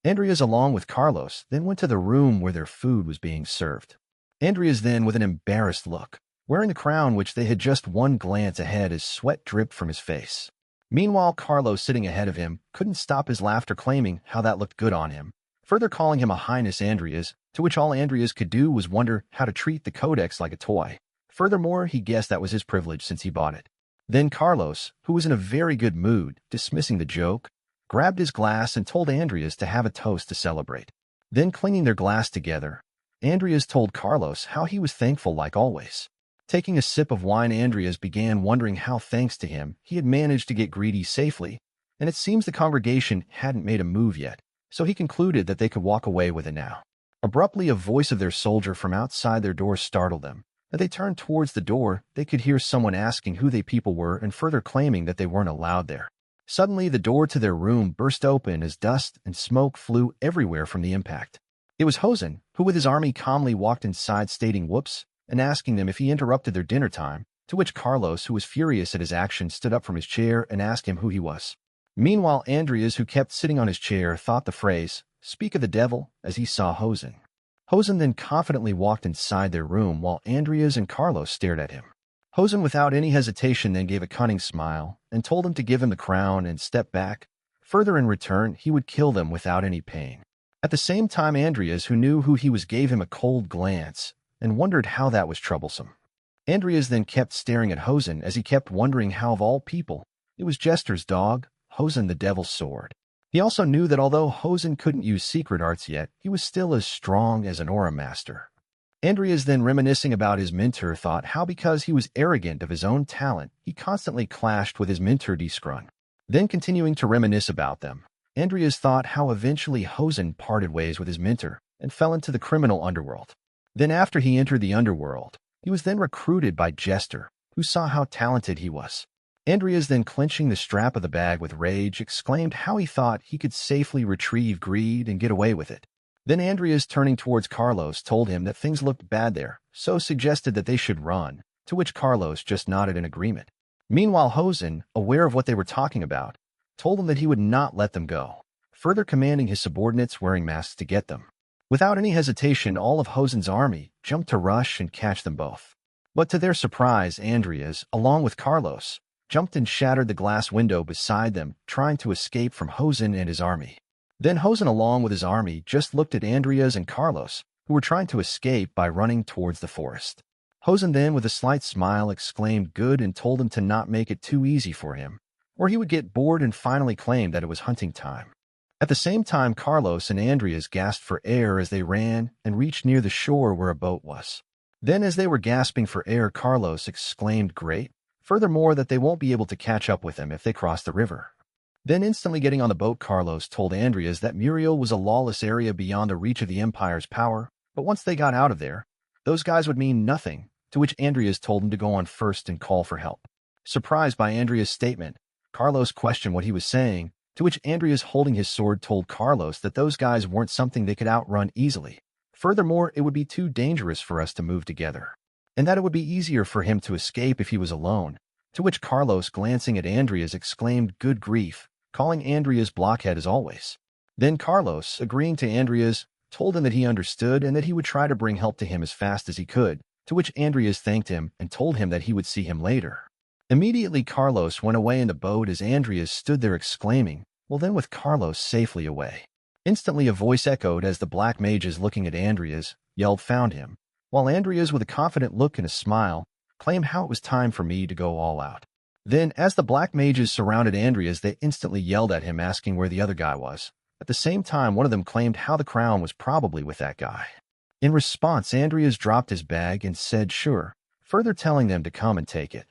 Andreas, along with Carlos, then went to the room where their food was being served. Andreas then, with an embarrassed look, wearing the crown which they had just one glance ahead as sweat dripped from his face. Meanwhile, Carlos, sitting ahead of him, couldn't stop his laughter, claiming how that looked good on him, further calling him a highness Andreas, to which all Andreas could do was wonder how to treat the codex like a toy. Furthermore, he guessed that was his privilege since he bought it. Then Carlos, who was in a very good mood, dismissing the joke, grabbed his glass and told Andreas to have a toast to celebrate. Then, clinging their glass together, Andreas told Carlos how he was thankful like always. Taking a sip of wine, Andreas began wondering how, thanks to him, he had managed to get greedy safely, and it seems the congregation hadn't made a move yet, so he concluded that they could walk away with it now. Abruptly, a voice of their soldier from outside their door startled them. As they turned towards the door, they could hear someone asking who they people were and further claiming that they weren't allowed there. Suddenly, the door to their room burst open as dust and smoke flew everywhere from the impact. It was Hosen, who with his army calmly walked inside, stating whoops and asking them if he interrupted their dinner time, to which Carlos, who was furious at his action, stood up from his chair and asked him who he was. Meanwhile, Andreas, who kept sitting on his chair, thought the phrase, "Speak of the devil," as he saw Hosen. Hosen then confidently walked inside their room while Andreas and Carlos stared at him. Hosen, without any hesitation, then gave a cunning smile and told them to give him the crown and step back. Further, in return, he would kill them without any pain. At the same time, Andreas, who knew who he was, gave him a cold glance and wondered how that was troublesome. Andreas then kept staring at Hosen as he kept wondering how, of all people, it was Jester's dog, Hosen the Devil's Sword. He also knew that although Hosen couldn't use secret arts yet, he was still as strong as an aura master. Andreas, then reminiscing about his mentor, thought how because he was arrogant of his own talent, he constantly clashed with his mentor Discrun. Then, continuing to reminisce about them, Andreas thought how eventually Hosen parted ways with his mentor and fell into the criminal underworld. Then, after he entered the underworld, he was then recruited by Jester, who saw how talented he was. Andreas, then clenching the strap of the bag with rage, exclaimed how he thought he could safely retrieve Greed and get away with it. Then Andreas, turning towards Carlos, told him that things looked bad there, so suggested that they should run, to which Carlos just nodded in agreement. Meanwhile, Hosen, aware of what they were talking about, told them that he would not let them go, further commanding his subordinates wearing masks to get them. Without any hesitation, all of Hosen's army jumped to rush and catch them both. But to their surprise, Andreas, along with Carlos, jumped and shattered the glass window beside them, trying to escape from Hosen and his army. Then Hosen, along with his army, just looked at Andreas and Carlos, who were trying to escape by running towards the forest. Hosen then, with a slight smile, exclaimed good and told them to not make it too easy for him, or he would get bored, and finally claimed that it was hunting time. At the same time, Carlos and Andreas gasped for air as they ran and reached near the shore where a boat was. Then, as they were gasping for air, Carlos exclaimed, "Great! Furthermore, that they won't be able to catch up with them if they cross the river." Then, instantly getting on the boat, Carlos told Andreas that Muriel was a lawless area beyond the reach of the Empire's power, but once they got out of there, those guys would mean nothing, to which Andreas told him to go on first and call for help. Surprised by Andreas' statement, Carlos questioned what he was saying, to which Andreas, holding his sword, told Carlos that those guys weren't something they could outrun easily. Furthermore, it would be too dangerous for us to move together, and that it would be easier for him to escape if he was alone, to which Carlos, glancing at Andreas, exclaimed, "Good grief," calling Andreas blockhead as always. Then Carlos, agreeing to Andreas, told him that he understood and that he would try to bring help to him as fast as he could, to which Andreas thanked him and told him that he would see him later. Immediately, Carlos went away in the boat as Andreas stood there exclaiming, "Well then," with Carlos safely away. Instantly, a voice echoed as the black mages, looking at Andreas, yelled, "Found him," while Andreas, with a confident look and a smile, claimed how it was time for me to go all out. Then, as the black mages surrounded Andreas, they instantly yelled at him, asking where the other guy was. At the same time, one of them claimed how the crown was probably with that guy. In response, Andreas dropped his bag and said, "Sure," further telling them to come and take it.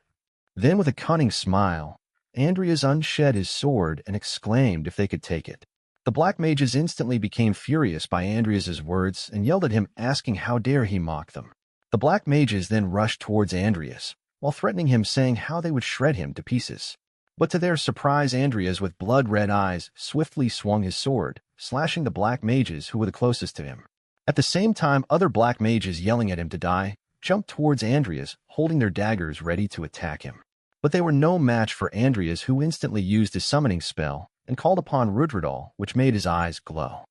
Then, with a cunning smile, Andreas unshed his sword and exclaimed if they could take it. The black mages instantly became furious by Andreas's words and yelled at him, asking how dare he mock them. The black mages then rushed towards Andreas, while threatening him, saying how they would shred him to pieces. But to their surprise, Andreas, with blood-red eyes, swiftly swung his sword, slashing the black mages who were the closest to him. At the same time, other black mages, yelling at him to die, jumped towards Andreas, holding their daggers ready to attack him. But they were no match for Andreas, who instantly used his summoning spell and called upon Rudradal, which made his eyes glow.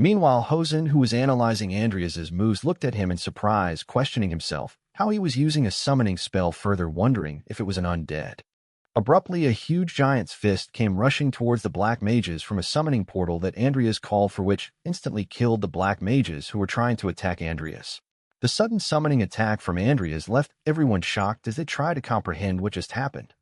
Meanwhile, Hosen, who was analyzing Andreas's moves, looked at him in surprise, questioning himself how he was using a summoning spell, further wondering if it was an undead. Abruptly, a huge giant's fist came rushing towards the black mages from a summoning portal that Andreas called for, which instantly killed the black mages who were trying to attack Andreas. The sudden summoning attack from Andreas left everyone shocked as they tried to comprehend what just happened.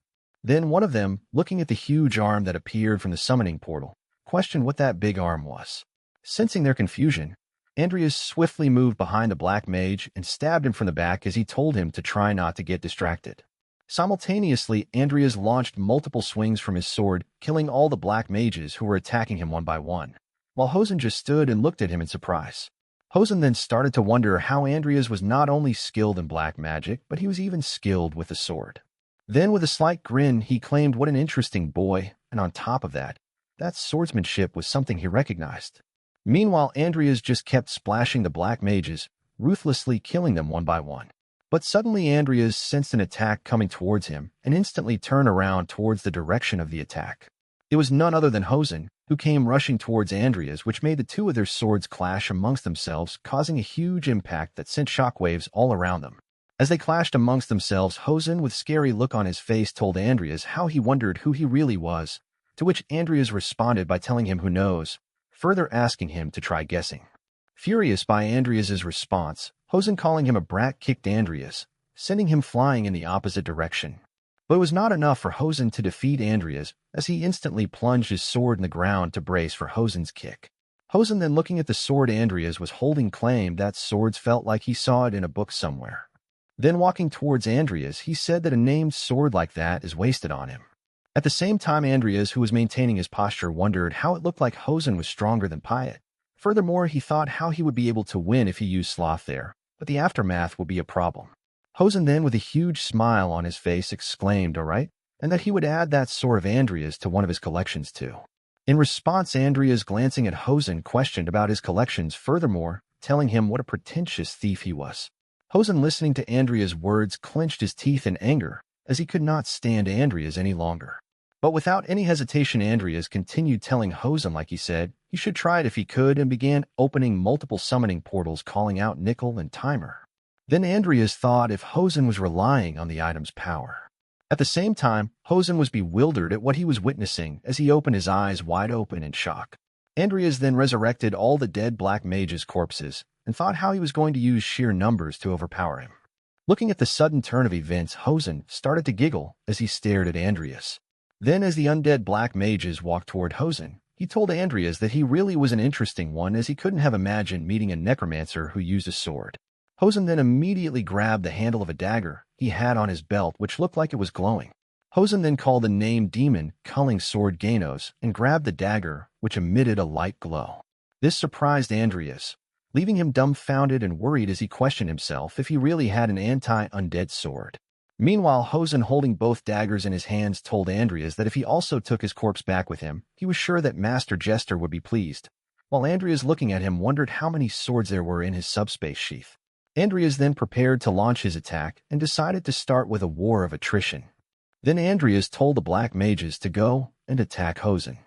Then one of them, looking at the huge arm that appeared from the summoning portal, questioned what that big arm was. Sensing their confusion, Andreas swiftly moved behind the black mage and stabbed him from the back as he told him to try not to get distracted. Simultaneously, Andreas launched multiple swings from his sword, killing all the black mages who were attacking him one by one, while Hosen just stood and looked at him in surprise. Hosen then started to wonder how Andreas was not only skilled in black magic, but he was even skilled with the sword. Then, with a slight grin, he claimed what an interesting boy, and on top of that, that swordsmanship was something he recognized. Meanwhile, Andreas just kept splashing the black mages, ruthlessly killing them one by one. But suddenly Andreas sensed an attack coming towards him and instantly turned around towards the direction of the attack. It was none other than Hosen, who came rushing towards Andreas, which made the two of their swords clash amongst themselves, causing a huge impact that sent shockwaves all around them. As they clashed amongst themselves, Hosen, with a scary look on his face, told Andreas how he wondered who he really was, to which Andreas responded by telling him who knows, further asking him to try guessing. Furious by Andreas's response, Hosen, calling him a brat, kicked Andreas, sending him flying in the opposite direction. But it was not enough for Hosen to defeat Andreas, as he instantly plunged his sword in the ground to brace for Hosen's kick. Hosen, then looking at the sword Andreas was holding, claimed that swords felt like he saw it in a book somewhere. Then walking towards Andreas, he said that a named sword like that is wasted on him. At the same time, Andreas, who was maintaining his posture, wondered how it looked like Hosen was stronger than Pyatt. Furthermore, he thought how he would be able to win if he used Sloth there, but the aftermath would be a problem. Hosen then, with a huge smile on his face, exclaimed, "All right," and that he would add that sword of Andreas to one of his collections too. In response, Andreas, glancing at Hosen, questioned about his collections, furthermore telling him what a pretentious thief he was. Hosen, listening to Andreas' words, clenched his teeth in anger, as he could not stand Andreas any longer. But without any hesitation, Andreas continued telling Hosen, like he said, he should try it if he could, and began opening multiple summoning portals, calling out Nickel and Timer. Then Andreas thought if Hosen was relying on the item's power. At the same time, Hosen was bewildered at what he was witnessing as he opened his eyes wide open in shock. Andreas then resurrected all the dead black mages' corpses and thought how he was going to use sheer numbers to overpower him. Looking at the sudden turn of events, Hosen started to giggle as he stared at Andreas. Then, as the undead black mages walked toward Hosen, he told Andreas that he really was an interesting one, as he couldn't have imagined meeting a necromancer who used a sword. Hosen then immediately grabbed the handle of a dagger he had on his belt, which looked like it was glowing. Hosen then called the name demon culling sword Ganos and grabbed the dagger, which emitted a light glow. This surprised Andreas, leaving him dumbfounded and worried as he questioned himself if he really had an anti-undead sword. Meanwhile, Hosen, holding both daggers in his hands, told Andreas that if he also took his corpse back with him, he was sure that Master Jester would be pleased, while Andreas, looking at him, wondered how many swords there were in his subspace sheath. Andreas then prepared to launch his attack and decided to start with a war of attrition. Then Andreas told the black mages to go and attack Hosen.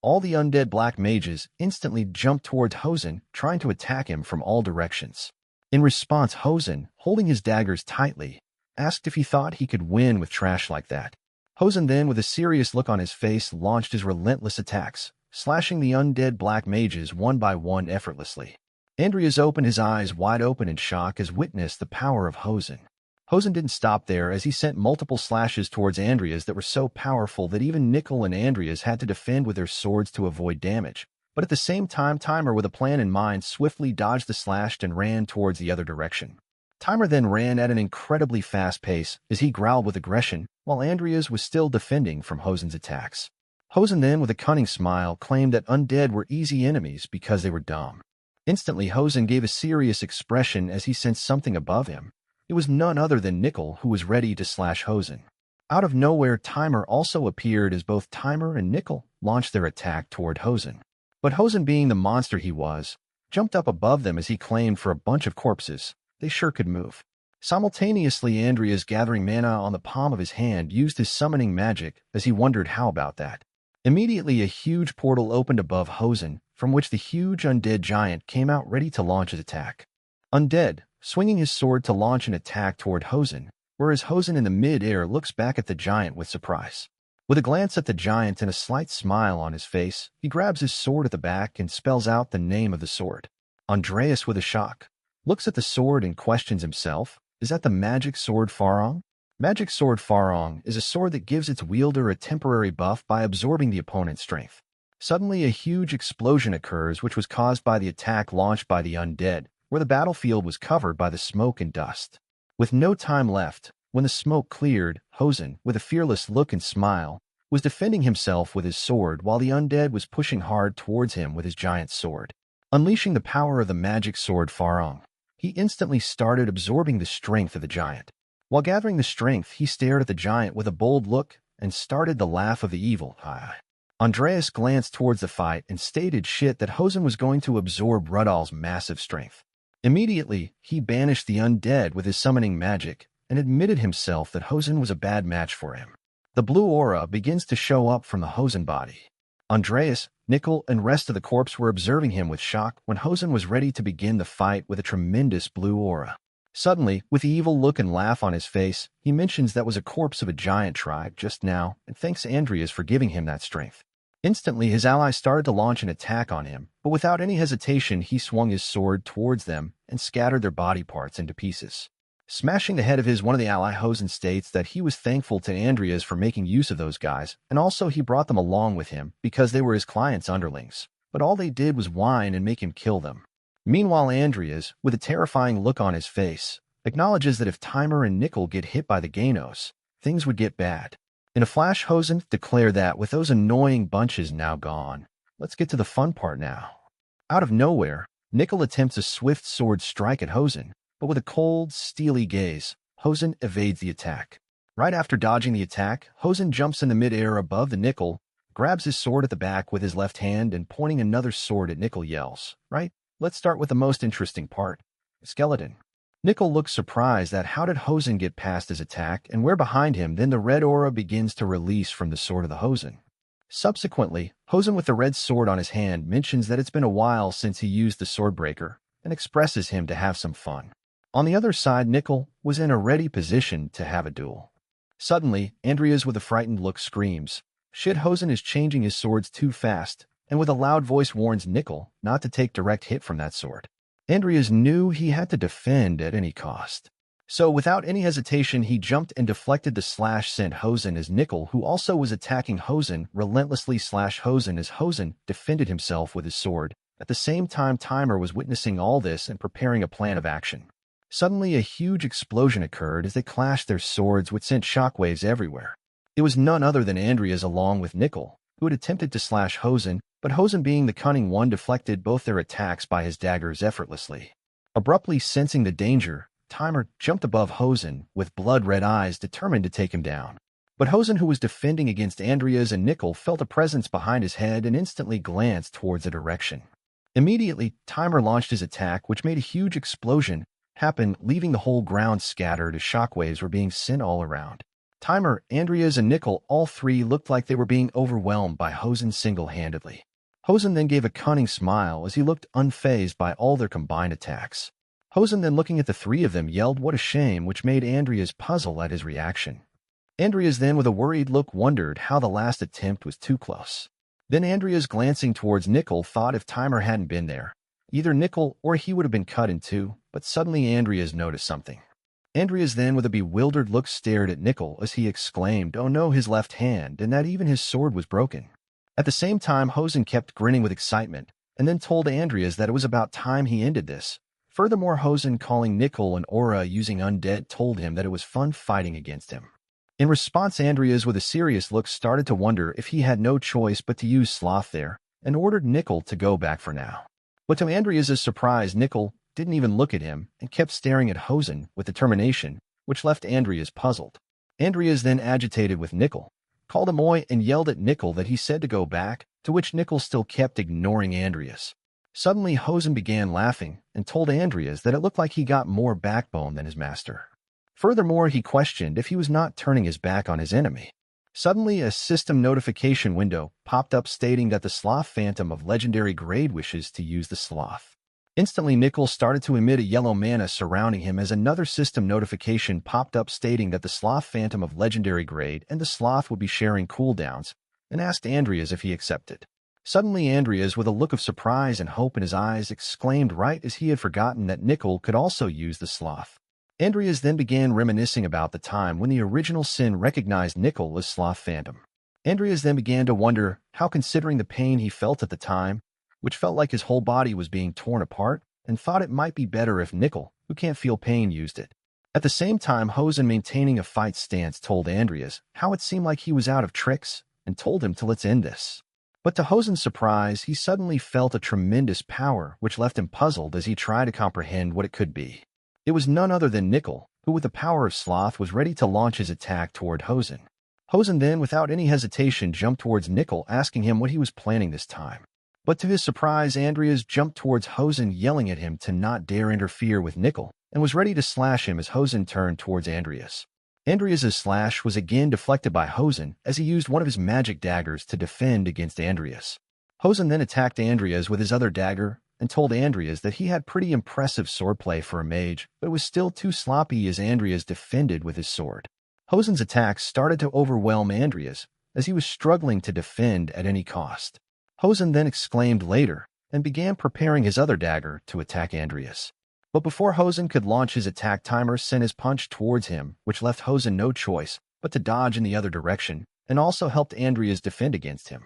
All the undead black mages instantly jumped towards Hosen, trying to attack him from all directions. In response, Hosen, holding his daggers tightly, asked if he thought he could win with trash like that. Hosen then, with a serious look on his face, launched his relentless attacks, slashing the undead black mages one by one effortlessly. Andreas opened his eyes wide open in shock as witnessed the power of Hosen. Hosen didn't stop there, as he sent multiple slashes towards Andreas that were so powerful that even Nickel and Andreas had to defend with their swords to avoid damage. But at the same time, Timer, with a plan in mind, swiftly dodged the slash and ran towards the other direction. Timer then ran at an incredibly fast pace as he growled with aggression, while Andreas was still defending from Hosen's attacks. Hosen then, with a cunning smile, claimed that undead were easy enemies because they were dumb. Instantly, Hosen gave a serious expression as he sensed something above him. It was none other than Nickel, who was ready to slash Hosen. Out of nowhere, Timer also appeared as both Timer and Nickel launched their attack toward Hosen. But Hosen, being the monster he was, jumped up above them as he claimed for a bunch of corpses. They sure could move. Simultaneously, Andreas, gathering mana on the palm of his hand, used his summoning magic as he wondered how about that. Immediately, a huge portal opened above Hosen, from which the huge undead giant came out ready to launch his attack. Undead, swinging his sword to launch an attack toward Hosen, whereas Hosen in the mid-air looks back at the giant with surprise. With a glance at the giant and a slight smile on his face, he grabs his sword at the back and spells out the name of the sword. Andreas, with a shock, looks at the sword and questions himself, is that the magic sword Farong? Magic sword Farong is a sword that gives its wielder a temporary buff by absorbing the opponent's strength. Suddenly, a huge explosion occurs which was caused by the attack launched by the undead, where the battlefield was covered by the smoke and dust. With no time left, when the smoke cleared, Hosen, with a fearless look and smile, was defending himself with his sword while the undead was pushing hard towards him with his giant sword. Unleashing the power of the magic sword Farong, he instantly started absorbing the strength of the giant. While gathering the strength, he stared at the giant with a bold look and started the laugh of the evil eye. Andreas glanced towards the fight and stated shit that Hosen was going to absorb Rudol's massive strength. Immediately, he banished the undead with his summoning magic and admitted himself that Hosen was a bad match for him. The blue aura begins to show up from the Hosen body. Andreas, Nickel, and rest of the corpse were observing him with shock when Hosen was ready to begin the fight with a tremendous blue aura. Suddenly, with the evil look and laugh on his face, he mentions that was a corpse of a giant tribe just now and thanks Andreas for giving him that strength. Instantly, his ally started to launch an attack on him, but without any hesitation, he swung his sword towards them and scattered their body parts into pieces. Smashing the head of one of the ally, Hosen states that he was thankful to Andreas for making use of those guys, and also he brought them along with him because they were his client's underlings, but all they did was whine and make him kill them. Meanwhile, Andreas, with a terrifying look on his face, acknowledges that if Timer and Nickel get hit by the Ganos, things would get bad. In a flash, Hosen declared that with those annoying bunches now gone, let's get to the fun part now. Out of nowhere, Nickel attempts a swift sword strike at Hosen, but with a cold, steely gaze, Hosen evades the attack. Right after dodging the attack, Hosen jumps in the mid-air above the Nickel, grabs his sword at the back with his left hand and pointing another sword at Nickel yells, "Right, let's start with the most interesting part, skeleton." Nickel looks surprised at how did Hosen get past his attack and where behind him then the red aura begins to release from the sword of the Hosen. Subsequently, Hosen with the red sword on his hand mentions that it's been a while since he used the Swordbreaker and expresses him to have some fun. On the other side, Nickel was in a ready position to have a duel. Suddenly, Andreas with a frightened look screams, "Shit, Hosen is changing his swords too fast," and with a loud voice warns Nickel not to take direct hit from that sword. Andreas knew he had to defend at any cost. So without any hesitation, he jumped and deflected the slash sent Hosen as Nickel, who also was attacking Hosen, relentlessly slashed Hosen as Hosen defended himself with his sword. At the same time, Timer was witnessing all this and preparing a plan of action. Suddenly, a huge explosion occurred as they clashed their swords, which sent shockwaves everywhere. It was none other than Andreas along with Nickel, who had attempted to slash Hosen, but Hosen, being the cunning one, deflected both their attacks by his daggers effortlessly. Abruptly sensing the danger, Timer jumped above Hosen with blood-red eyes, determined to take him down. But Hosen, who was defending against Andreas and Nickel, felt a presence behind his head and instantly glanced towards a direction. Immediately, Timer launched his attack, which made a huge explosion happen, leaving the whole ground scattered as shockwaves were being sent all around. Timer, Andreas, and Nickel, all three looked like they were being overwhelmed by Hosen single-handedly. Hosen then gave a cunning smile as he looked unfazed by all their combined attacks. Hosen then, looking at the three of them, yelled, "What a shame," which made Andreas puzzle at his reaction. Andreas then, with a worried look, wondered how the last attempt was too close. Then Andreas, glancing towards Nickel, thought if Timer hadn't been there, either Nickel or he would have been cut in two, but suddenly Andreas noticed something. Andreas then, with a bewildered look, stared at Nickel as he exclaimed, "Oh no," his left hand, and that even his sword was broken. At the same time, Hosen kept grinning with excitement, and then told Andreas that it was about time he ended this. Furthermore, Hosen, calling Nickel an aura using undead, told him that it was fun fighting against him. In response, Andreas, with a serious look, started to wonder if he had no choice but to use Sloth there, and ordered Nickel to go back for now. But to Andreas' surprise, Nickel didn't even look at him and kept staring at Hosen with determination, which left Andreas puzzled. Andreas then, agitated with Nickel, called him Oi and yelled at Nickel that he said to go back, to which Nickel still kept ignoring Andreas. Suddenly, Hosen began laughing and told Andreas that it looked like he got more backbone than his master. Furthermore, he questioned if he was not turning his back on his enemy. Suddenly, a system notification window popped up stating that the Sloth Phantom of legendary grade wishes to use the Sloth. Instantly, Nickel started to emit a yellow mana surrounding him as another system notification popped up stating that the Sloth Phantom of legendary grade and the Sloth would be sharing cooldowns, and asked Andreas if he accepted. Suddenly, Andreas, with a look of surprise and hope in his eyes, exclaimed right as he had forgotten that Nickel could also use the Sloth. Andreas then began reminiscing about the time when the original Sin recognized Nickel as Sloth Phantom. Andreas then began to wonder how, considering the pain he felt at the time, which felt like his whole body was being torn apart, and thought it might be better if Nickel, who can't feel pain, used it. At the same time, Hosen, maintaining a fight stance, told Andreas how it seemed like he was out of tricks and told him to let's end this. But to Hosen's surprise, he suddenly felt a tremendous power which left him puzzled as he tried to comprehend what it could be. It was none other than Nickel, who with the power of Sloth was ready to launch his attack toward Hosen. Hosen then, without any hesitation, jumped towards Nickel, asking him what he was planning this time. But to his surprise, Andreas jumped towards Hosen, yelling at him to not dare interfere with Nickel, and was ready to slash him as Hosen turned towards Andreas. Andreas' slash was again deflected by Hosen as he used one of his magic daggers to defend against Andreas. Hosen then attacked Andreas with his other dagger and told Andreas that he had pretty impressive swordplay for a mage, but it was still too sloppy as Andreas defended with his sword. Hosen's attacks started to overwhelm Andreas as he was struggling to defend at any cost. Hosen then exclaimed later and began preparing his other dagger to attack Andreas. But before Hosen could launch his attack, Timer sent his punch towards him, which left Hosen no choice but to dodge in the other direction and also helped Andreas defend against him.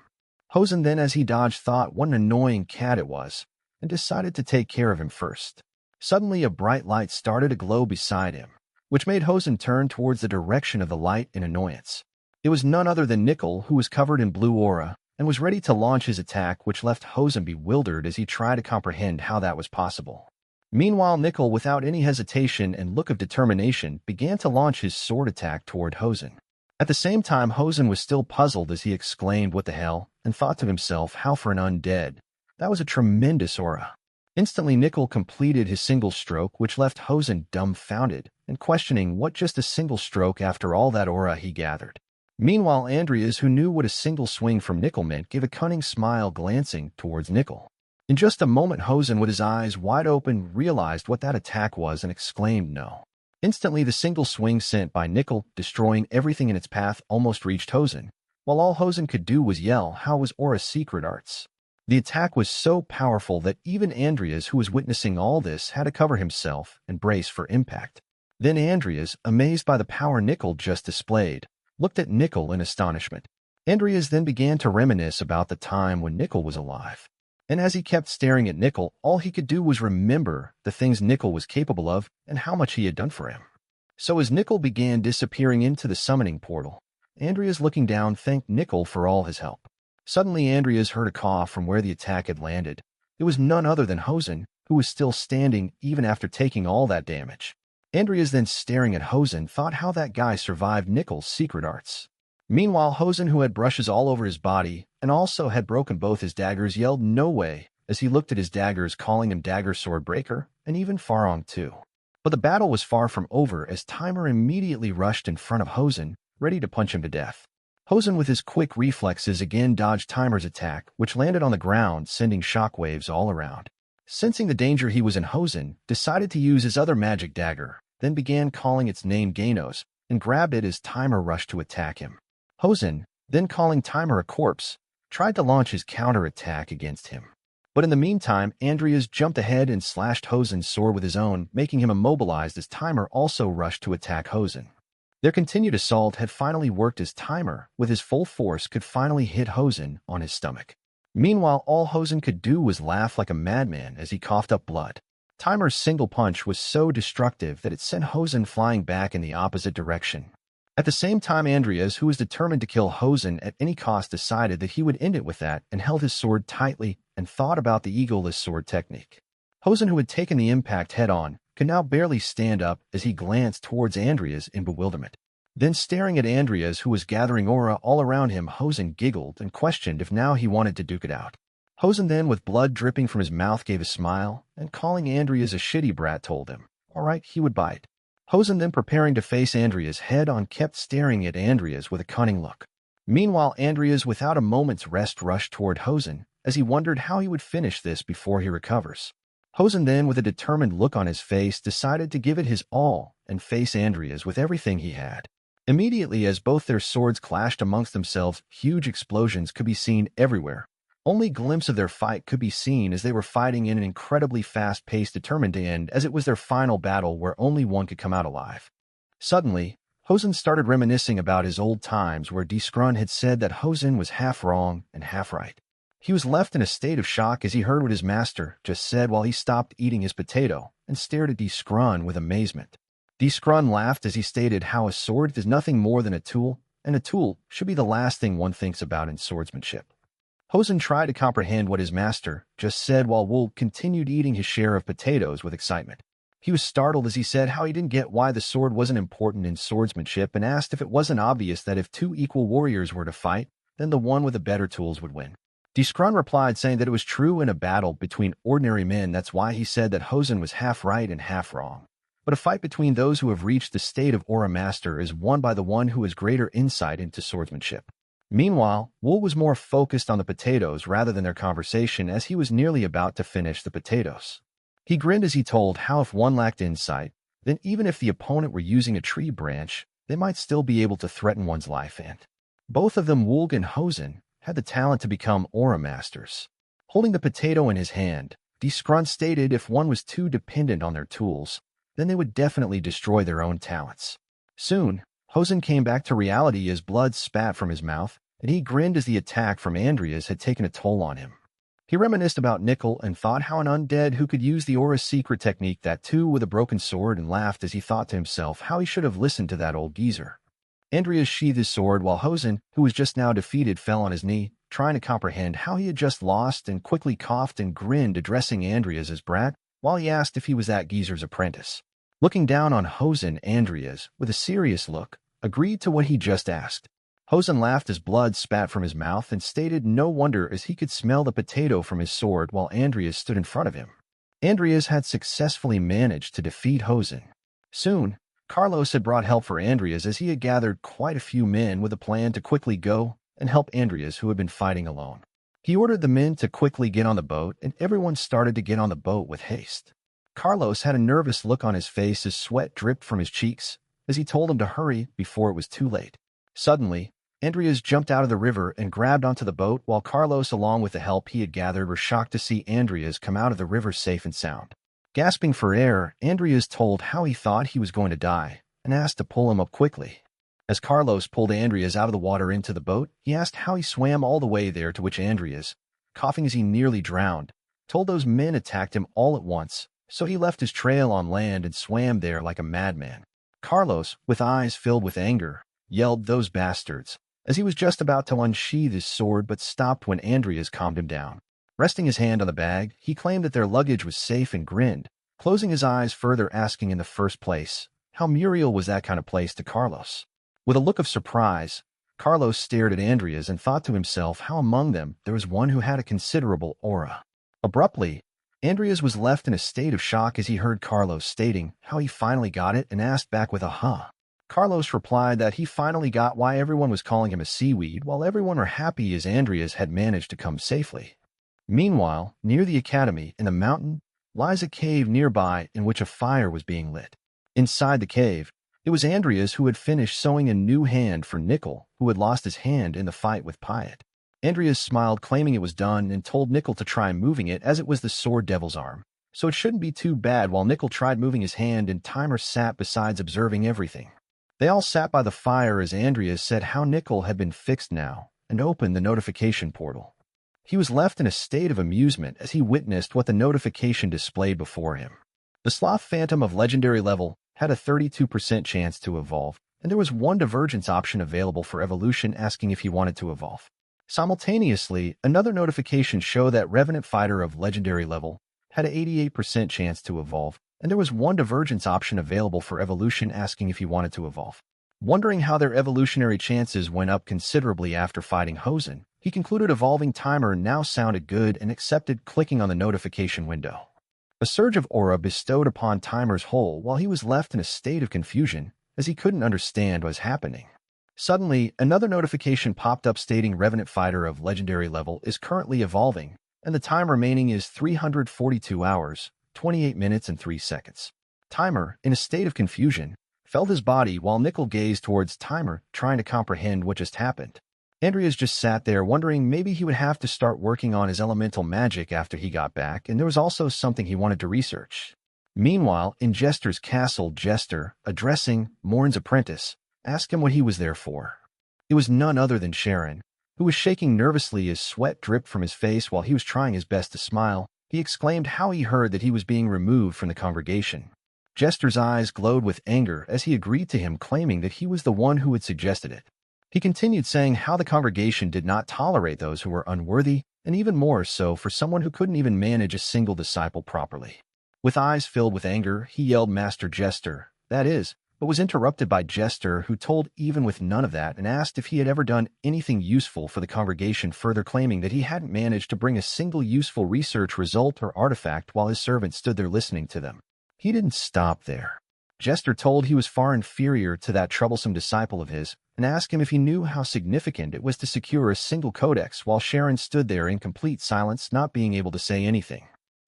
Hosen then, as he dodged, thought what an annoying cat it was and decided to take care of him first. Suddenly, a bright light started to glow beside him, which made Hosen turn towards the direction of the light in annoyance. It was none other than Nickel, who was covered in blue aura and was ready to launch his attack, which left Hosen bewildered as he tried to comprehend how that was possible. Meanwhile, Nickel, without any hesitation and look of determination, began to launch his sword attack toward Hosen. At the same time, Hosen was still puzzled as he exclaimed, "What the hell?" and thought to himself, how for an undead? That was a tremendous aura. Instantly, Nickel completed his single stroke, which left Hosen dumbfounded and questioning what just a single stroke after all that aura he gathered. Meanwhile, Andreas, who knew what a single swing from Nickel meant, gave a cunning smile, glancing towards Nickel. In just a moment, Hosen, with his eyes wide open, realized what that attack was and exclaimed no. Instantly, the single swing sent by Nickel, destroying everything in its path, almost reached Hosen, while all Hosen could do was yell how was Aura's secret arts. The attack was so powerful that even Andreas, who was witnessing all this, had to cover himself and brace for impact. Then Andreas, amazed by the power Nickel just displayed, looked at Nickel in astonishment. Andreas then began to reminisce about the time when Nickel was alive. And as he kept staring at Nickel, all he could do was remember the things Nickel was capable of and how much he had done for him. So as Nickel began disappearing into the summoning portal, Andreas, looking down, thanked Nickel for all his help. Suddenly, Andreas heard a cough from where the attack had landed. It was none other than Hosen, who was still standing even after taking all that damage. Andreas, then staring at Hosen, thought how that guy survived Nickel's secret arts. Meanwhile, Hosen, who had brushes all over his body and also had broken both his daggers, yelled "No way" as he looked at his daggers, calling him Dagger Sword Breaker, and even Farong too. But the battle was far from over as Timer immediately rushed in front of Hosen, ready to punch him to death. Hosen, with his quick reflexes, again dodged Timer's attack, which landed on the ground, sending shockwaves all around. Sensing the danger he was in, Hosen decided to use his other magic dagger, then began calling its name Ganos, and grabbed it as Timer rushed to attack him. Hosen, then calling Timer a corpse, tried to launch his counter-attack against him. But in the meantime, Andreas jumped ahead and slashed Hosen's sword with his own, making him immobilized as Timer also rushed to attack Hosen. Their continued assault had finally worked as Timer, with his full force, could finally hit Hosen on his stomach. Meanwhile, all Hosen could do was laugh like a madman as he coughed up blood. Timer's single punch was so destructive that it sent Hosen flying back in the opposite direction. At the same time, Andreas, who was determined to kill Hosen at any cost, decided that he would end it with that and held his sword tightly and thought about the egoless sword technique. Hosen, who had taken the impact head-on, could now barely stand up as he glanced towards Andreas in bewilderment. Then, staring at Andreas, who was gathering aura all around him, Hosen giggled and questioned if now he wanted to duke it out. Hosen then, with blood dripping from his mouth, gave a smile and, calling Andreas a shitty brat, told him, all right, he would bite. Hosen then, preparing to face Andreas head-on, kept staring at Andreas with a cunning look. Meanwhile, Andreas, without a moment's rest, rushed toward Hosen as he wondered how he would finish this before he recovers. Hosen then, with a determined look on his face, decided to give it his all and face Andreas with everything he had. Immediately, as both their swords clashed amongst themselves, huge explosions could be seen everywhere. Only a glimpse of their fight could be seen as they were fighting in an incredibly fast-paced, determined to end, as it was their final battle where only one could come out alive. Suddenly, Hosen started reminiscing about his old times where Disgrun had said that Hosen was half wrong and half right. He was left in a state of shock as he heard what his master just said while he stopped eating his potato and stared at Disgrun with amazement. Disgrun laughed as he stated how a sword is nothing more than a tool, and a tool should be the last thing one thinks about in swordsmanship. Hosen tried to comprehend what his master just said while Wool continued eating his share of potatoes with excitement. He was startled as he said how he didn't get why the sword wasn't important in swordsmanship and asked if it wasn't obvious that if two equal warriors were to fight, then the one with the better tools would win. Disgrun replied saying that it was true in a battle between ordinary men, that's why he said that Hosen was half right and half wrong. But a fight between those who have reached the state of Aura Master is won by the one who has greater insight into swordsmanship. Meanwhile, Wool was more focused on the potatoes rather than their conversation as he was nearly about to finish the potatoes. He grinned as he told how if one lacked insight, then even if the opponent were using a tree branch, they might still be able to threaten one's life, and both of them, Wool and Hosen, had the talent to become Aura Masters. Holding the potato in his hand, Disgrun stated if one was too dependent on their tools, then they would definitely destroy their own talents. Soon, Hosen came back to reality as blood spat from his mouth, and he grinned as the attack from Andreas had taken a toll on him. He reminisced about Nickel and thought how an undead who could use the Aura's secret technique, that too with a broken sword, and laughed as he thought to himself how he should have listened to that old geezer. Andreas sheathed his sword while Hosen, who was just now defeated, fell on his knee, trying to comprehend how he had just lost, and quickly coughed and grinned, addressing Andreas as brat, while he asked if he was that geezer's apprentice. Looking down on Hosen, Andreas, with a serious look, agreed to what he just asked. Hosen laughed as blood spat from his mouth and stated no wonder as he could smell the potato from his sword while Andreas stood in front of him. Andreas had successfully managed to defeat Hosen. Soon, Carlos had brought help for Andreas as he had gathered quite a few men with a plan to quickly go and help Andreas, who had been fighting alone. He ordered the men to quickly get on the boat, and everyone started to get on the boat with haste. Carlos had a nervous look on his face as sweat dripped from his cheeks as he told him to hurry before it was too late. Suddenly, Andreas jumped out of the river and grabbed onto the boat while Carlos, along with the help he had gathered, were shocked to see Andreas come out of the river safe and sound. Gasping for air, Andreas told how he thought he was going to die and asked to pull him up quickly. As Carlos pulled Andreas out of the water into the boat, he asked how he swam all the way there, to which Andreas, coughing as he nearly drowned, told those men attacked him all at once, so he left his trail on land and swam there like a madman. Carlos, with eyes filled with anger, yelled, "Those bastards," as he was just about to unsheath his sword but stopped when Andreas calmed him down. Resting his hand on the bag, he claimed that their luggage was safe and grinned, closing his eyes further, asking in the first place, how Muriel was that kind of place to Carlos. With a look of surprise, Carlos stared at Andreas and thought to himself how among them there was one who had a considerable aura. Abruptly, Andreas was left in a state of shock as he heard Carlos stating how he finally got it and asked back with a huh. Carlos replied that he finally got why everyone was calling him a seaweed, while everyone were happy as Andreas had managed to come safely. Meanwhile, near the academy in the mountain lies a cave nearby in which a fire was being lit. Inside the cave, it was Andreas who had finished sewing a new hand for Nickel, who had lost his hand in the fight with Piet. Andreas smiled, claiming it was done, and told Nickel to try moving it as it was the sword devil's arm, so it shouldn't be too bad. While Nickel tried moving his hand and Timer sat besides observing everything. They all sat by the fire as Andreas said how Nickel had been fixed now and opened the notification portal. He was left in a state of amusement as he witnessed what the notification displayed before him. The Sloth Phantom of legendary level had a 32% chance to evolve, and there was one divergence option available for evolution, asking if he wanted to evolve. Simultaneously, another notification showed that Revenant Fighter of legendary level had an 88% chance to evolve, and there was one divergence option available for evolution, asking if he wanted to evolve. Wondering how their evolutionary chances went up considerably after fighting Hosen, he concluded evolving Timer now sounded good and accepted, clicking on the notification window. A surge of aura bestowed upon Timer's whole while he was left in a state of confusion as he couldn't understand what was happening. Suddenly, another notification popped up stating Revenant Fighter of legendary level is currently evolving, and the time remaining is 342 hours, 28 minutes and 3 seconds. Timer, in a state of confusion, felt his body while Nickel gazed towards Timer, trying to comprehend what just happened. Andreas just sat there wondering maybe he would have to start working on his elemental magic after he got back, and there was also something he wanted to research. Meanwhile, in Jester's castle, Jester, addressing Morn's apprentice, asked him what he was there for. It was none other than Sharon, who was shaking nervously as sweat dripped from his face while he was trying his best to smile. He exclaimed how he heard that he was being removed from the congregation. Jester's eyes glowed with anger as he agreed to him, claiming that he was the one who had suggested it. He continued saying how the congregation did not tolerate those who were unworthy, and even more so for someone who couldn't even manage a single disciple properly. With eyes filled with anger, he yelled Master Jester, that is, but was interrupted by Jester, who told even with none of that and asked if he had ever done anything useful for the congregation, further claiming that he hadn't managed to bring a single useful research result or artifact while his servant stood there listening to them. He didn't stop there. Jester told he was far inferior to that troublesome disciple of his and asked him if he knew how significant it was to secure a single codex, while Sharon stood there in complete silence, not being able to say anything.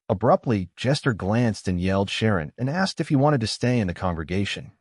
Abruptly, Jester glanced and yelled Sharon and asked if he wanted to stay in the congregation.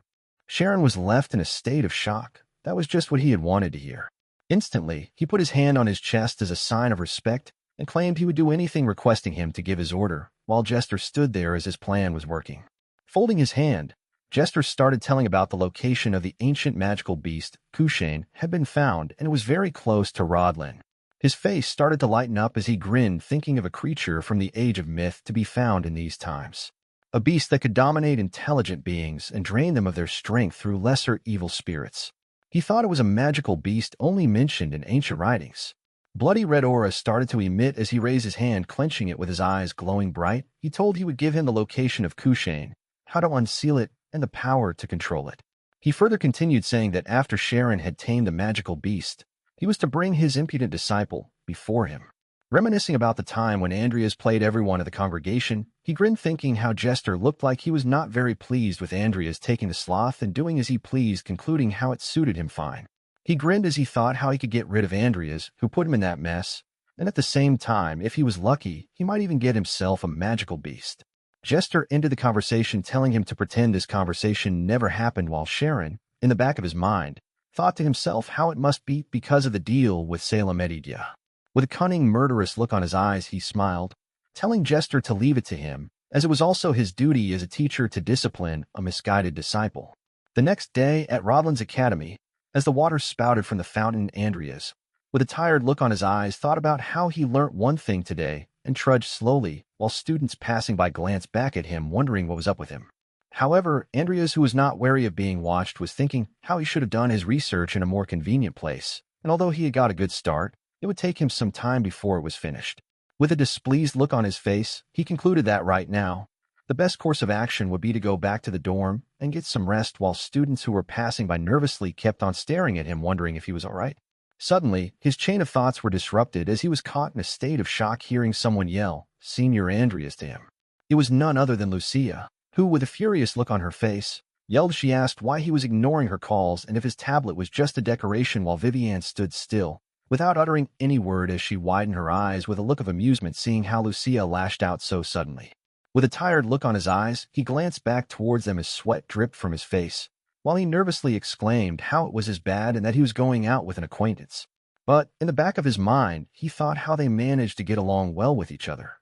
Sharon was left in a state of shock. That was just what he had wanted to hear. Instantly, he put his hand on his chest as a sign of respect and claimed he would do anything requesting him to give his order, while Jester stood there as his plan was working. Folding his hand, Jester started telling about the location of the ancient magical beast, Kushane, had been found, and it was very close to Rodlin. His face started to lighten up as he grinned, thinking of a creature from the age of myth to be found in these times. A beast that could dominate intelligent beings and drain them of their strength through lesser evil spirits. He thought it was a magical beast only mentioned in ancient writings. Bloody red aura started to emit as he raised his hand, clenching it with his eyes glowing bright. He told he would give him the location of Kushane, how to unseal it, and the power to control it. He further continued saying that after Sharon had tamed the magical beast, he was to bring his impudent disciple before him. Reminiscing about the time when Andreas played everyone of the congregation, he grinned, thinking how Jester looked like he was not very pleased with Andreas taking the sloth and doing as he pleased, concluding how it suited him fine. He grinned as he thought how he could get rid of Andreas, who put him in that mess, and at the same time, if he was lucky, he might even get himself a magical beast. Jester ended the conversation telling him to pretend this conversation never happened, while Sharon, in the back of his mind, thought to himself how it must be because of the deal with Salem Edidia. With a cunning, murderous look on his eyes, he smiled, telling Jester to leave it to him, as it was also his duty as a teacher to discipline a misguided disciple. The next day, at Rodlin's academy, as the water spouted from the fountain, Andreas, with a tired look on his eyes, thought about how he learnt one thing today and trudged slowly, while students passing by glanced back at him, wondering what was up with him. However, Andreas, who was not wary of being watched, was thinking how he should have done his research in a more convenient place, and although he had got a good start, it would take him some time before it was finished. With a displeased look on his face, he concluded that right now, the best course of action would be to go back to the dorm and get some rest, while students who were passing by nervously kept on staring at him, wondering if he was all right. Suddenly, his chain of thoughts were disrupted as he was caught in a state of shock, hearing someone yell, "Senior Andreas," to him. It was none other than Lucia, who, with a furious look on her face, yelled. She asked why he was ignoring her calls and if his tablet was just a decoration, while Vivienne stood still, without uttering any word, as she widened her eyes with a look of amusement, seeing how Lucia lashed out so suddenly. With a tired look on his eyes, he glanced back towards them as sweat dripped from his face, while he nervously exclaimed how it was as bad and that he was going out with an acquaintance. But in the back of his mind, he thought how they managed to get along well with each other.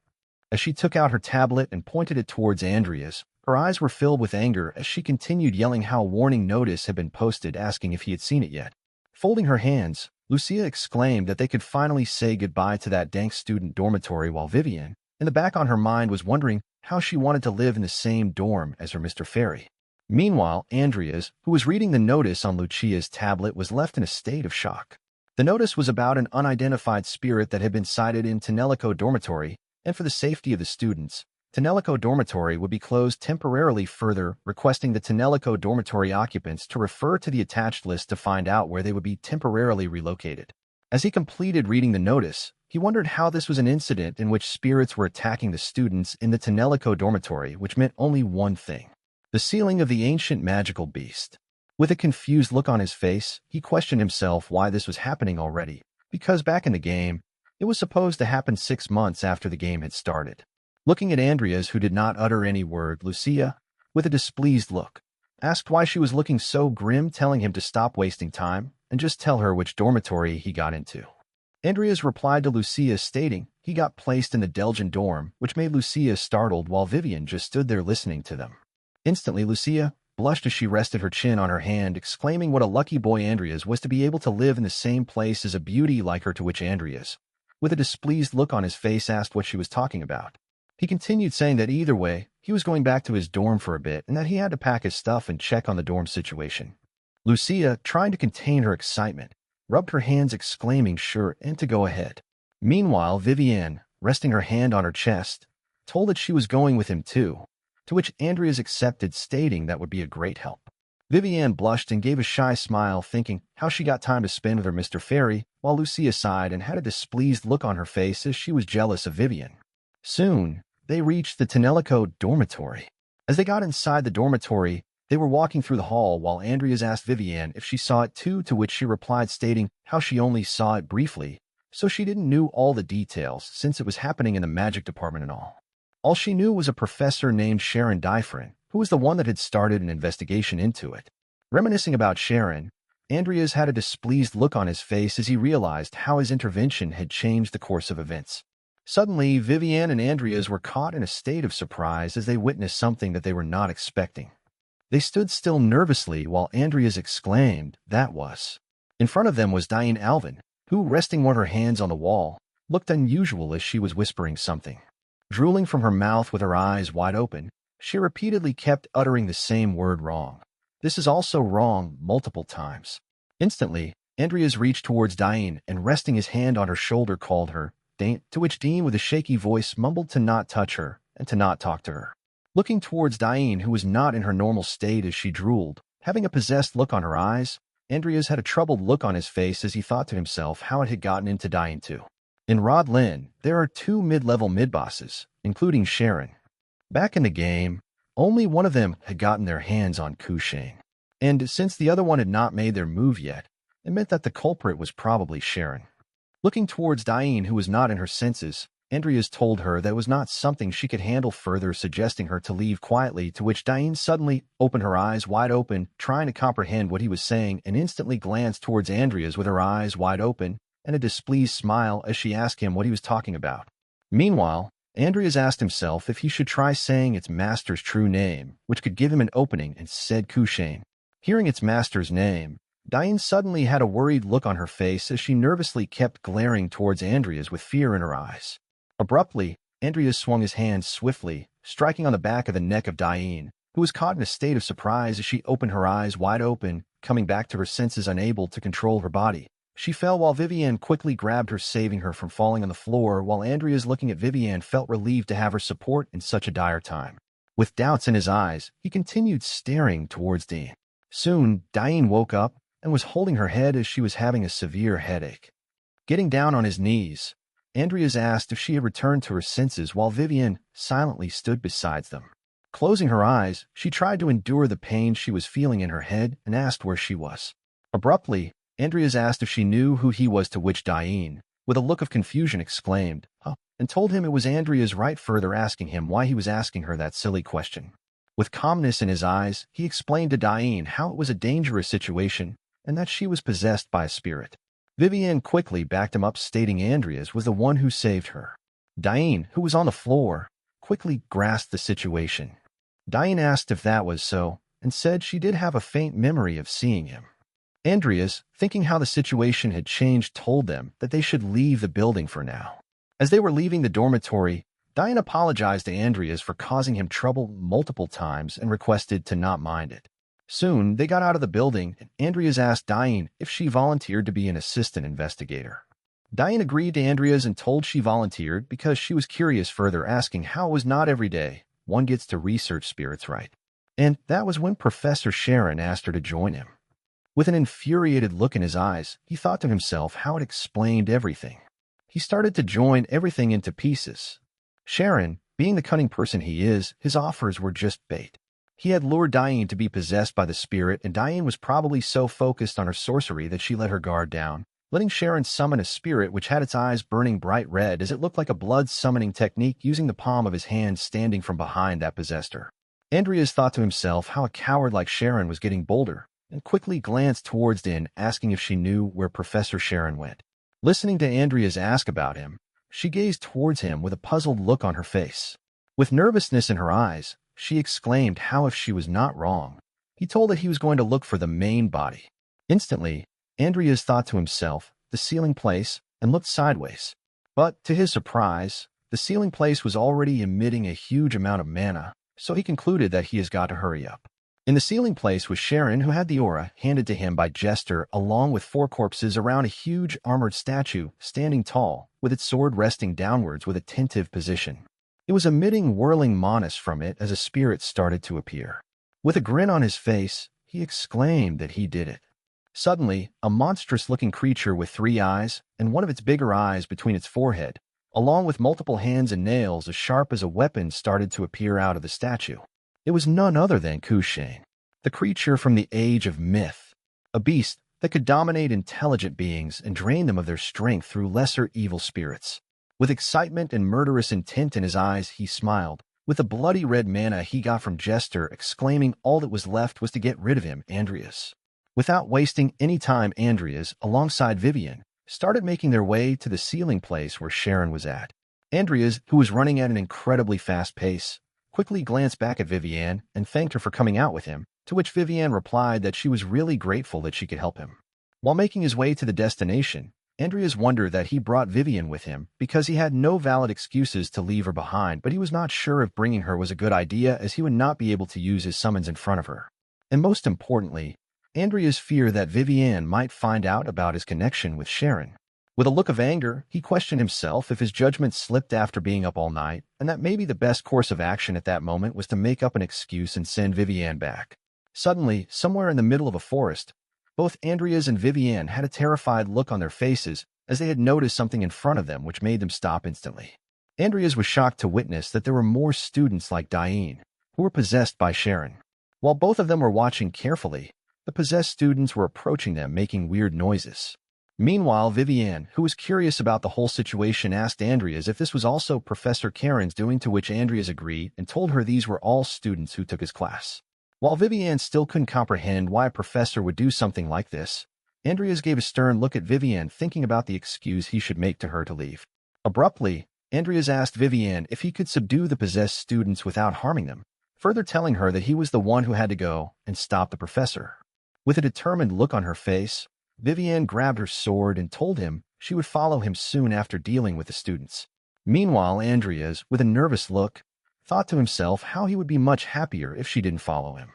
As she took out her tablet and pointed it towards Andreas, her eyes were filled with anger as she continued yelling how a warning notice had been posted, asking if he had seen it yet. Folding her hands, Lucia exclaimed that they could finally say goodbye to that dank student dormitory, while Vivienne, in the back on her mind, was wondering how she wanted to live in the same dorm as her Mr. Fairy. Meanwhile, Andreas, who was reading the notice on Lucia's tablet, was left in a state of shock. The notice was about an unidentified spirit that had been sighted in Tenelico Dormitory, and for the safety of the students, Tenelico Dormitory would be closed temporarily, further requesting the Tenelico Dormitory occupants to refer to the attached list to find out where they would be temporarily relocated. As he completed reading the notice, he wondered how this was an incident in which spirits were attacking the students in the Tenelico Dormitory, which meant only one thing: the sealing of the ancient magical beast. With a confused look on his face, he questioned himself why this was happening already, because back in the game, it was supposed to happen 6 months after the game had started. Looking at Andreas, who did not utter any word, Lucia, with a displeased look, asked why she was looking so grim, telling him to stop wasting time and just tell her which dormitory he got into. Andreas replied to Lucia stating he got placed in the Delgian dorm, which made Lucia startled while Vivian just stood there listening to them. Instantly, Lucia blushed as she rested her chin on her hand, exclaiming what a lucky boy Andreas was to be able to live in the same place as a beauty like her, to which Andreas, with a displeased look on his face, asked what she was talking about. He continued saying that either way, he was going back to his dorm for a bit and that he had to pack his stuff and check on the dorm situation. Lucia, trying to contain her excitement, rubbed her hands, exclaiming sure and to go ahead. Meanwhile, Vivienne, resting her hand on her chest, told that she was going with him too, to which Andreas accepted, stating that would be a great help. Vivienne blushed and gave a shy smile, thinking how she got time to spend with her Mr. Fairy, while Lucia sighed and had a displeased look on her face as she was jealous of Vivienne. Soon, they reached the Tenelico dormitory. As they got inside the dormitory, they were walking through the hall while Andreas asked Vivienne if she saw it too, to which she replied stating how she only saw it briefly, so she didn't know all the details since it was happening in the magic department and all. All she knew was a professor named Sharon Dyfrin, who was the one that had started an investigation into it. Reminiscing about Sharon, Andreas had a displeased look on his face as he realized how his intervention had changed the course of events. Suddenly, Vivienne and Andreas were caught in a state of surprise as they witnessed something that they were not expecting. They stood still nervously while Andreas exclaimed, "That was." In front of them was Diane Alvin, who, resting one of her hands on the wall, looked unusual as she was whispering something. Drooling from her mouth with her eyes wide open, she repeatedly kept uttering the same word, wrong. This is also wrong, multiple times. Instantly, Andreas reached towards Diane and, resting his hand on her shoulder, called her, "Dane," to which Dean, with a shaky voice, mumbled to not touch her and to not talk to her. Looking towards Diane, who was not in her normal state as she drooled, having a possessed look on her eyes, Andreas had a troubled look on his face as he thought to himself how it had gotten into Diane too. In Rod Lin, there are 2 mid-level mid-bosses, including Sharon. Back in the game, only one of them had gotten their hands on Kushane, and since the other one had not made their move yet, it meant that the culprit was probably Sharon. Looking towards Diane, who was not in her senses, Andreas told her that was not something she could handle, further suggesting her to leave quietly, to which Diane suddenly opened her eyes wide open, trying to comprehend what he was saying, and instantly glanced towards Andreas with her eyes wide open and a displeased smile as she asked him what he was talking about. Meanwhile, Andreas asked himself if he should try saying its master's true name, which could give him an opening, and said Kushane. Hearing its master's name, Diane suddenly had a worried look on her face as she nervously kept glaring towards Andreas with fear in her eyes. Abruptly, Andreas swung his hand swiftly, striking on the back of the neck of Diane, who was caught in a state of surprise as she opened her eyes wide open, coming back to her senses, unable to control her body. She fell while Vivienne quickly grabbed her, saving her from falling on the floor, while Andreas, looking at Vivienne, felt relieved to have her support in such a dire time. With doubts in his eyes, he continued staring towards Dean. Soon, Diane woke up and was holding her head as she was having a severe headache. Getting down on his knees, Andreas asked if she had returned to her senses while Vivienne silently stood beside them. Closing her eyes, she tried to endure the pain she was feeling in her head and asked where she was. Abruptly, Andreas asked if she knew who he was, to which Diane, with a look of confusion, exclaimed, "Huh," and told him it was Andreas right, further asking him why he was asking her that silly question. With calmness in his eyes, he explained to Diane how it was a dangerous situation and that she was possessed by a spirit. Vivienne quickly backed him up, stating Andreas was the one who saved her. Diane, who was on the floor, quickly grasped the situation. Diane asked if that was so and said she did have a faint memory of seeing him. Andreas, thinking how the situation had changed, told them that they should leave the building for now. As they were leaving the dormitory, Diane apologized to Andreas for causing him trouble multiple times and requested to not mind it. Soon, they got out of the building, and Andreas asked Diane if she volunteered to be an assistant investigator. Diane agreed to Andreas and told she volunteered because she was curious, further asking how it was not every day one gets to research spirits, right? And that was when Professor Sharon asked her to join him. With an infuriated look in his eyes, he thought to himself how it explained everything. He started to join everything into pieces. Sharon, being the cunning person he is, his offers were just bait. He had lured Diane to be possessed by the spirit, and Diane was probably so focused on her sorcery that she let her guard down, letting Sharon summon a spirit which had its eyes burning bright red as it looked like a blood-summoning technique using the palm of his hand standing from behind that possessed her. Andreas thought to himself how a coward like Sharon was getting bolder, and quickly glanced towards Din, asking if she knew where Professor Sharon went. Listening to Andreas ask about him, she gazed towards him with a puzzled look on her face. With nervousness in her eyes, she exclaimed how if she was not wrong. He told that he was going to look for the main body. Instantly, Andreas thought to himself, the sealing place, and looked sideways. But, to his surprise, the sealing place was already emitting a huge amount of mana, so he concluded that he has got to hurry up. In the sealing place was Sharon, who had the aura handed to him by Jester, along with 4 corpses around a huge armored statue standing tall, with its sword resting downwards with a attentive position. It was emitting whirling manas from it as a spirit started to appear. With a grin on his face, he exclaimed that he did it. Suddenly, a monstrous-looking creature with 3 eyes, and one of its bigger eyes between its forehead, along with multiple hands and nails as sharp as a weapon, started to appear out of the statue. It was none other than Kushane, the creature from the age of myth, a beast that could dominate intelligent beings and drain them of their strength through lesser evil spirits. With excitement and murderous intent in his eyes, he smiled, with the bloody red mana he got from Jester, exclaiming all that was left was to get rid of him, Andreas. Without wasting any time, Andreas, alongside Vivian, started making their way to the sealing place where Sharon was at. Andreas, who was running at an incredibly fast pace, quickly glanced back at Vivian and thanked her for coming out with him, to which Vivian replied that she was really grateful that she could help him. While making his way to the destination, Andreas wondered that he brought Vivian with him because he had no valid excuses to leave her behind, but he was not sure if bringing her was a good idea as he would not be able to use his summons in front of her. And most importantly, Andreas feared that Vivian might find out about his connection with Sharon. With a look of anger, he questioned himself if his judgment slipped after being up all night, and that maybe the best course of action at that moment was to make up an excuse and send Vivian back. Suddenly, somewhere in the middle of a forest, both Andreas and Vivian had a terrified look on their faces as they had noticed something in front of them which made them stop instantly. Andreas was shocked to witness that there were more students like Diane, who were possessed by Sharon. While both of them were watching carefully, the possessed students were approaching them making weird noises. Meanwhile, Vivian, who was curious about the whole situation, asked Andreas if this was also Professor Karen's doing, to which Andreas agreed and told her these were all students who took his class. While Vivian still couldn't comprehend why a professor would do something like this, Andreas gave a stern look at Vivian, thinking about the excuse he should make to her to leave. Abruptly, Andreas asked Vivian if he could subdue the possessed students without harming them, further telling her that he was the one who had to go and stop the professor. With a determined look on her face, Vivian grabbed her sword and told him she would follow him soon after dealing with the students. Meanwhile, Andreas, with a nervous look, thought to himself how he would be much happier if she didn't follow him.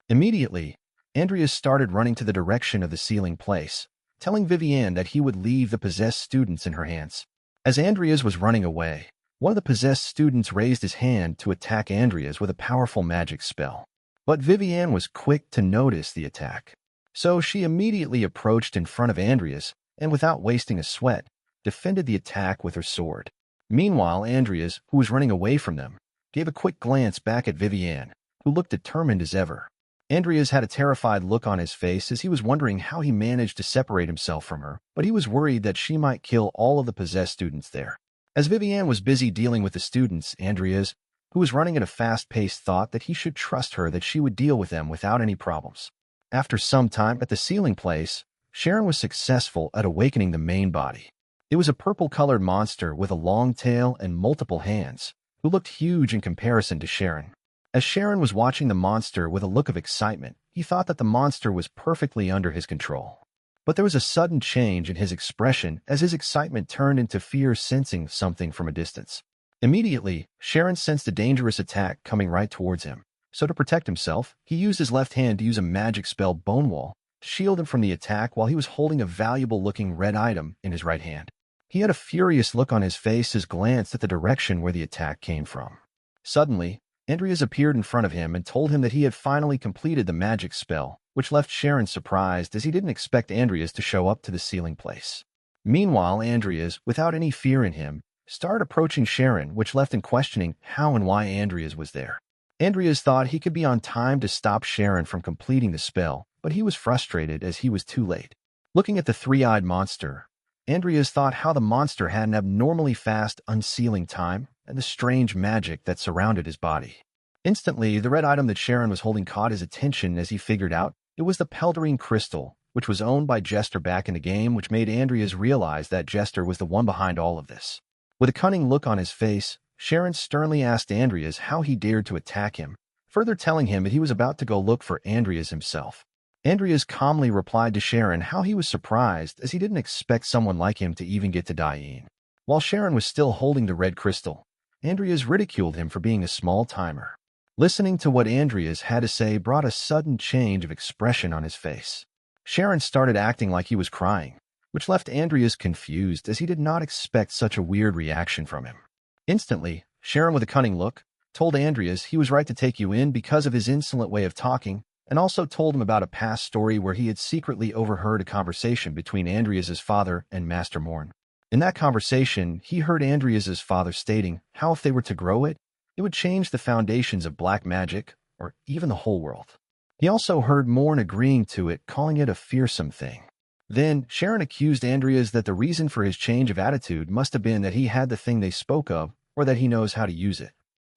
Immediately, Andreas started running to the direction of the sealing place, telling Vivian that he would leave the possessed students in her hands. As Andreas was running away, one of the possessed students raised his hand to attack Andreas with a powerful magic spell. But Vivian was quick to notice the attack. So she immediately approached in front of Andreas and, without wasting a sweat, defended the attack with her sword. Meanwhile, Andreas, who was running away from them, gave a quick glance back at Vivian, who looked determined as ever. Andreas had a terrified look on his face as he was wondering how he managed to separate himself from her, but he was worried that she might kill all of the possessed students there. As Vivian was busy dealing with the students, Andreas, who was running at a fast pace, thought that he should trust her, that she would deal with them without any problems. After some time at the sealing place, Sharon was successful at awakening the main body. It was a purple-colored monster with a long tail and multiple hands, who looked huge in comparison to Sharon. As Sharon was watching the monster with a look of excitement, he thought that the monster was perfectly under his control. But there was a sudden change in his expression as his excitement turned into fear, sensing something from a distance. Immediately, Sharon sensed a dangerous attack coming right towards him. So to protect himself, he used his left hand to use a magic spell, Bone Wall, to shield him from the attack while he was holding a valuable-looking red item in his right hand. He had a furious look on his face as glanced at the direction where the attack came from. Suddenly, Andreas appeared in front of him and told him that he had finally completed the magic spell, which left Sharon surprised as he didn't expect Andreas to show up to the sealing place. Meanwhile, Andreas, without any fear in him, started approaching Sharon, which left him questioning how and why Andreas was there. Andreas thought he could be on time to stop Sharon from completing the spell, but he was frustrated as he was too late. Looking at the three-eyed monster, Andreas thought how the monster had an abnormally fast unsealing time and the strange magic that surrounded his body. Instantly, the red item that Sharon was holding caught his attention as he figured out it was the Peldarine crystal, which was owned by Jester back in the game, which made Andreas realize that Jester was the one behind all of this. With a cunning look on his face, Sharon sternly asked Andreas how he dared to attack him, further telling him that he was about to go look for Andreas himself. Andreas calmly replied to Sharon how he was surprised as he didn't expect someone like him to even get to Diane. While Sharon was still holding the red crystal, Andreas ridiculed him for being a small timer. Listening to what Andreas had to say brought a sudden change of expression on his face. Sharon started acting like he was crying, which left Andreas confused as he did not expect such a weird reaction from him. Instantly, Sharon, with a cunning look, told Andreas he was right to take you in because of his insolent way of talking, and also told him about a past story where he had secretly overheard a conversation between Andreas's father and Master Morn. In that conversation, he heard Andreas's father stating how if they were to grow it, it would change the foundations of black magic, or even the whole world. He also heard Morn agreeing to it, calling it a fearsome thing. Then, Sharon accused Andreas that the reason for his change of attitude must have been that he had the thing they spoke of, or that he knows how to use it.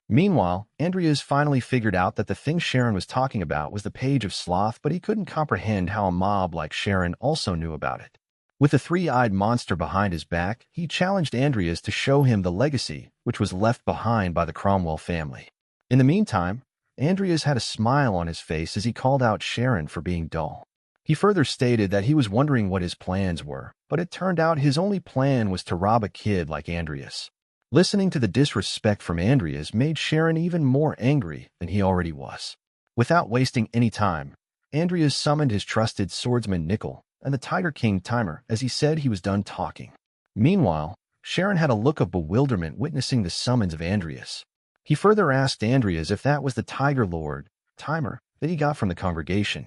Meanwhile, Andreas finally figured out that the thing Sharon was talking about was the Page of Sloth, but he couldn't comprehend how a mob like Sharon also knew about it. With the three-eyed monster behind his back, he challenged Andreas to show him the legacy which was left behind by the Cromwell family. In the meantime, Andreas had a smile on his face as he called out Sharon for being dull. He further stated that he was wondering what his plans were, but it turned out his only plan was to rob a kid like Andreas. Listening to the disrespect from Andreas made Sharon even more angry than he already was. Without wasting any time, Andreas summoned his trusted swordsman Nickel and the Tiger King Timer as he said he was done talking. Meanwhile, Sharon had a look of bewilderment witnessing the summons of Andreas. He further asked Andreas if that was the Tiger Lord, Timer, that he got from the congregation.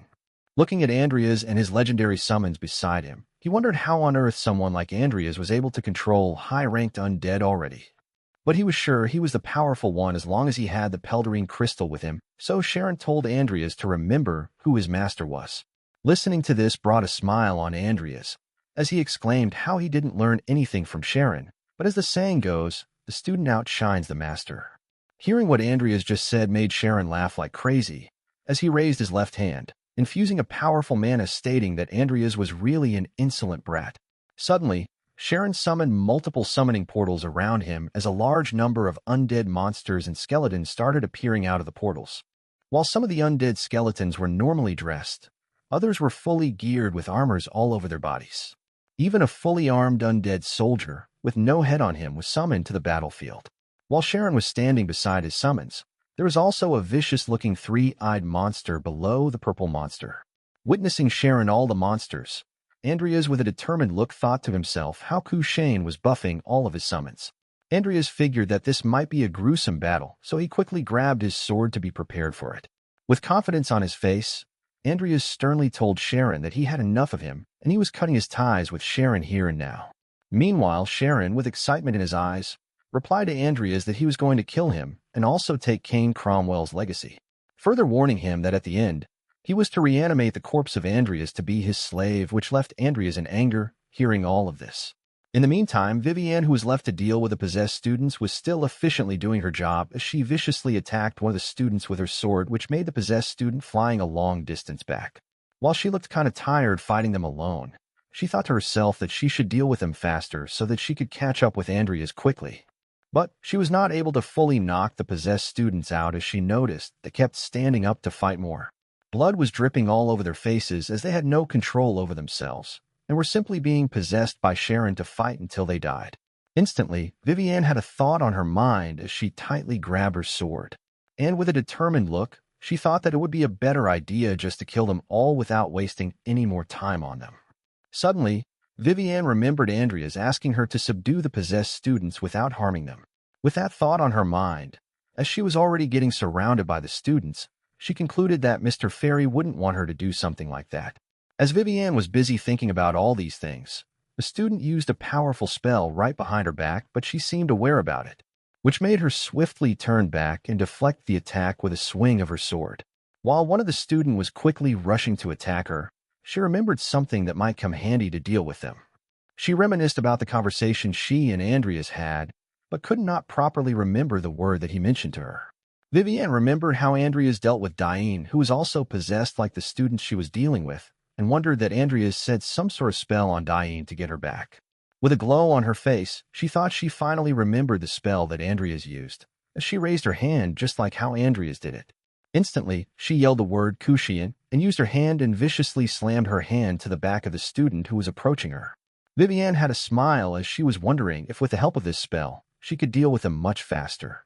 Looking at Andreas and his legendary summons beside him, he wondered how on earth someone like Andreas was able to control high-ranked undead already. But he was sure he was the powerful one as long as he had the Peldarine crystal with him, so Sharon told Andreas to remember who his master was. Listening to this brought a smile on Andreas, as he exclaimed how he didn't learn anything from Sharon, but as the saying goes, the student outshines the master. Hearing what Andreas just said made Sharon laugh like crazy, as he raised his left hand, infusing a powerful mana stating that Andreas was really an insolent brat. Suddenly, Sharon summoned multiple summoning portals around him as a large number of undead monsters and skeletons started appearing out of the portals. While some of the undead skeletons were normally dressed, others were fully geared with armors all over their bodies. Even a fully armed undead soldier, with no head on him, was summoned to the battlefield. While Sharon was standing beside his summons, there was also a vicious-looking three-eyed monster below the purple monster. Witnessing Sharon all the monsters, Andreas with a determined look thought to himself how Kushane was buffing all of his summons. Andreas figured that this might be a gruesome battle, so he quickly grabbed his sword to be prepared for it. With confidence on his face, Andreas sternly told Sharon that he had enough of him, and he was cutting his ties with Sharon here and now. Meanwhile, Sharon, with excitement in his eyes, replied to Andreas that he was going to kill him and also take Cain Cromwell's legacy, further warning him that at the end, he was to reanimate the corpse of Andreas to be his slave, which left Andreas in anger, hearing all of this. In the meantime, Vivienne, who was left to deal with the possessed students, was still efficiently doing her job as she viciously attacked one of the students with her sword, which made the possessed student flying a long distance back. While she looked kind of tired fighting them alone, she thought to herself that she should deal with them faster so that she could catch up with Andreas quickly. But she was not able to fully knock the possessed students out as she noticed they kept standing up to fight more. Blood was dripping all over their faces as they had no control over themselves and were simply being possessed by Sharon to fight until they died. Instantly, Vivienne had a thought on her mind as she tightly grabbed her sword. And with a determined look, she thought that it would be a better idea just to kill them all without wasting any more time on them. Suddenly, Vivienne remembered Andreas asking her to subdue the possessed students without harming them. With that thought on her mind, as she was already getting surrounded by the students, she concluded that Mr. Fairy wouldn't want her to do something like that. As Vivienne was busy thinking about all these things, the student used a powerful spell right behind her back, but she seemed aware about it. which made her swiftly turn back and deflect the attack with a swing of her sword. While one of the students was quickly rushing to attack her, she remembered something that might come handy to deal with them. She reminisced about the conversation she and Andreas had, but could not properly remember the word that he mentioned to her. Vivienne remembered how Andreas dealt with Diane, who was also possessed like the students she was dealing with, and wondered that Andreas said some sort of spell on Diane to get her back. With a glow on her face, she thought she finally remembered the spell that Andreas used, as she raised her hand just like how Andreas did it. Instantly, she yelled the word Kushian and used her hand and viciously slammed her hand to the back of the student who was approaching her. Vivienne had a smile as she was wondering if with the help of this spell, she could deal with him much faster.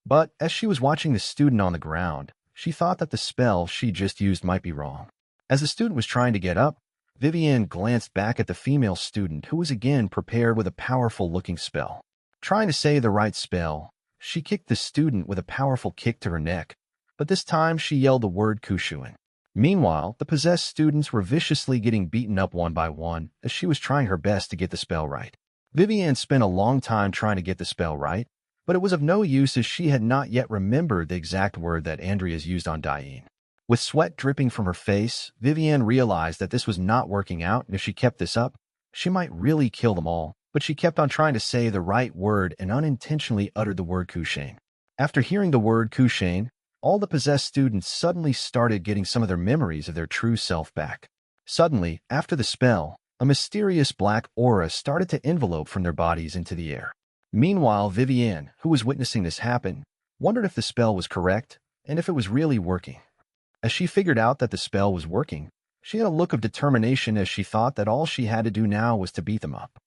But as she was watching the student on the ground, she thought that the spell she just used might be wrong. As the student was trying to get up, Vivienne glanced back at the female student who was again prepared with a powerful-looking spell. Trying to say the right spell, she kicked the student with a powerful kick to her neck, but this time she yelled the word Kushuin. Meanwhile, the possessed students were viciously getting beaten up one by one as she was trying her best to get the spell right. Vivienne spent a long time trying to get the spell right, but it was of no use as she had not yet remembered the exact word that Andreas used on Diane. With sweat dripping from her face, Vivienne realized that this was not working out, and if she kept this up, she might really kill them all, but she kept on trying to say the right word and unintentionally uttered the word Kushain. After hearing the word Kushain, all the possessed students suddenly started getting some of their memories of their true self back. Suddenly, after the spell, a mysterious black aura started to envelope from their bodies into the air. Meanwhile, Vivienne, who was witnessing this happen, wondered if the spell was correct and if it was really working. As she figured out that the spell was working, she had a look of determination as she thought that all she had to do now was to beat them up.